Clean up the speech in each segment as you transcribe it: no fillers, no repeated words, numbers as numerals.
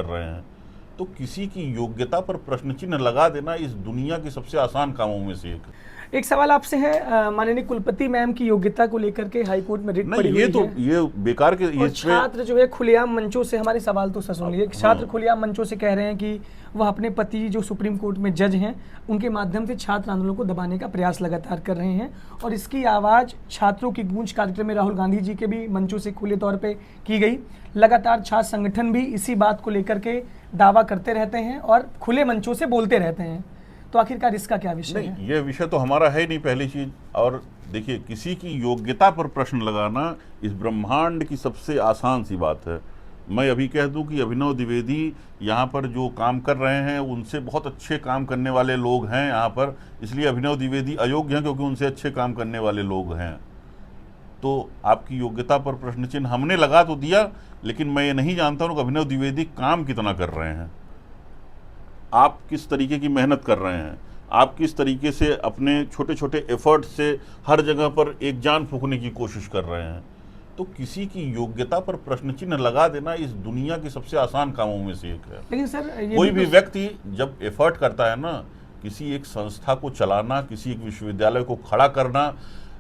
कर रहे हैं। तो किसी की योग्यता पर प्रश्न चिन्ह लगा देना इस दुनिया के सबसे आसान कामों में से एक है। एक सवाल आपसे है, माननीय कुलपति मैम की योग्यता को लेकर के हाईकोर्ट में रिट नहीं, पड़ी हुई है ये बेकार के और इस पे छात्र जो है खुलेआम मंचों से, हमारे सवाल तो सुन लीजिए, छात्र खुलेआम मंचों से कह रहे हैं कि वह अपने पति जो सुप्रीम कोर्ट में जज हैं उनके माध्यम से छात्र आंदोलन को दबाने का प्रयास लगातार कर रहे हैं और इसकी आवाज़ छात्रों की गूंज कार्यक्रम में राहुल गांधी जी के भी मंचों से खुले तौर पे की गई। लगातार छात्र संगठन भी इसी बात को लेकर के दावा करते रहते हैं और खुले मंचों से बोलते रहते हैं। तो आखिरकार इसका क्या विषय है? नहीं, ये विषय तो हमारा है नहीं पहली चीज। और देखिए, किसी की योग्यता पर प्रश्न लगाना इस ब्रह्मांड की सबसे आसान सी बात है। मैं अभी कह दूं कि अभिनव द्विवेदी यहाँ पर जो काम कर रहे हैं उनसे बहुत अच्छे काम करने वाले लोग हैं यहाँ पर, इसलिए अभिनव द्विवेदी अयोग्य हैं क्योंकि उनसे अच्छे काम करने वाले लोग हैं। तो आपकी योग्यता पर प्रश्न चिन्ह हमने लगा तो दिया, लेकिन मैं ये नहीं जानता हूँ कि अभिनव द्विवेदी काम कितना कर रहे हैं, आप किस तरीके की मेहनत कर रहे हैं, आप किस तरीके से अपने छोटे छोटे एफर्ट से हर जगह पर एक जान फूंकने की कोशिश कर रहे हैं। तो किसी की योग्यता पर प्रश्न चिन्ह लगा देना इस दुनिया के सबसे आसान कामों में से एक है। लेकिन सर कोई भी व्यक्ति जब एफर्ट करता है ना, किसी एक संस्था को चलाना, किसी एक विश्वविद्यालय को खड़ा करना,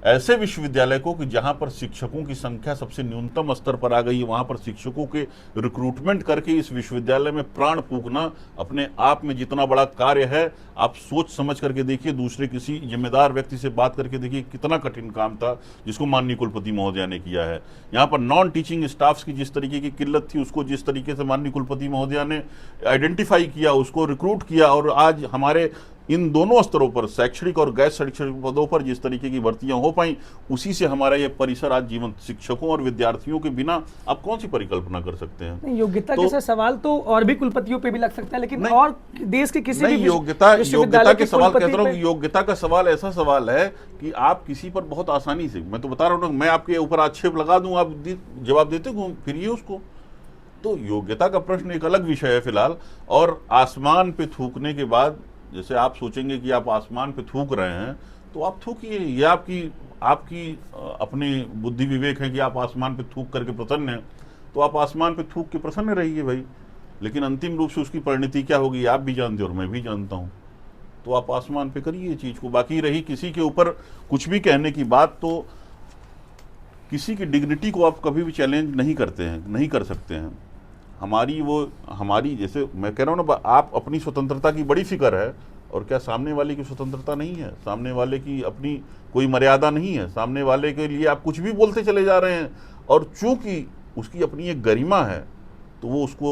ऐसे विश्वविद्यालय को कि जहां पर शिक्षकों की संख्या सबसे न्यूनतम स्तर पर आ गई, वहां पर शिक्षकों के रिक्रूटमेंट करके इस विश्वविद्यालय में प्राण फूंकना अपने आप में जितना बड़ा कार्य है, आप सोच समझ करके देखिए, दूसरे किसी जिम्मेदार व्यक्ति से बात करके देखिए कितना कठिन काम था जिसको माननीय कुलपति महोदया ने किया है। यहाँ पर नॉन टीचिंग स्टाफ्स की जिस तरीके की किल्लत थी, उसको जिस तरीके से माननीय कुलपति महोदया ने आइडेंटिफाई किया, उसको रिक्रूट किया, और आज हमारे इन दोनों स्तरों पर, शैक्षणिक और गैर शैक्षणिक पदों पर जिस तरीके की भर्तियां हो पाई, उसी से हमारा ये परिसर आज जीवंत। शिक्षकों और विद्यार्थियों के बिना आप कौन सी परिकल्पना कर सकते हैं? योग्यता के साथ सवाल तो और भी कुलपतियों पे भी लग सकता है, लेकिन और देश के किसी भी योग्यता के सवाल कहता हूं कि योग्यता का सवाल ऐसा सवाल है कि आप किसी पर बहुत आसानी से, मैं तो बता रहा हूं, मैं आपके ऊपर आक्षेप लगा दूं, आप जवाब देते घूम फिरिए उसको। तो योग्यता का प्रश्न एक अलग विषय है फिलहाल। और आसमान पे थूकने के बाद, जैसे आप सोचेंगे कि आप आसमान पे थूक रहे हैं, तो आप थूकिए, ये आपकी अपनी बुद्धि विवेक है कि आप आसमान पे थूक करके प्रसन्न हैं, तो आप आसमान पे थूक के प्रसन्न रहिए भाई। लेकिन अंतिम रूप से उसकी परिणति क्या होगी आप भी जानते और मैं भी जानता हूँ। तो आप आसमान पे करिए चीज को। बाकी रही किसी के ऊपर कुछ भी कहने की बात, तो किसी की डिग्निटी को आप कभी भी चैलेंज नहीं करते हैं, नहीं कर सकते हैं। हमारी जैसे मैं कह रहा हूँ ना, आप अपनी स्वतंत्रता की बड़ी फिक्र है, और क्या सामने वाले की स्वतंत्रता नहीं है? सामने वाले की अपनी कोई मर्यादा नहीं है? सामने वाले के लिए आप कुछ भी बोलते चले जा रहे हैं, और चूंकि उसकी अपनी एक गरिमा है तो वो उसको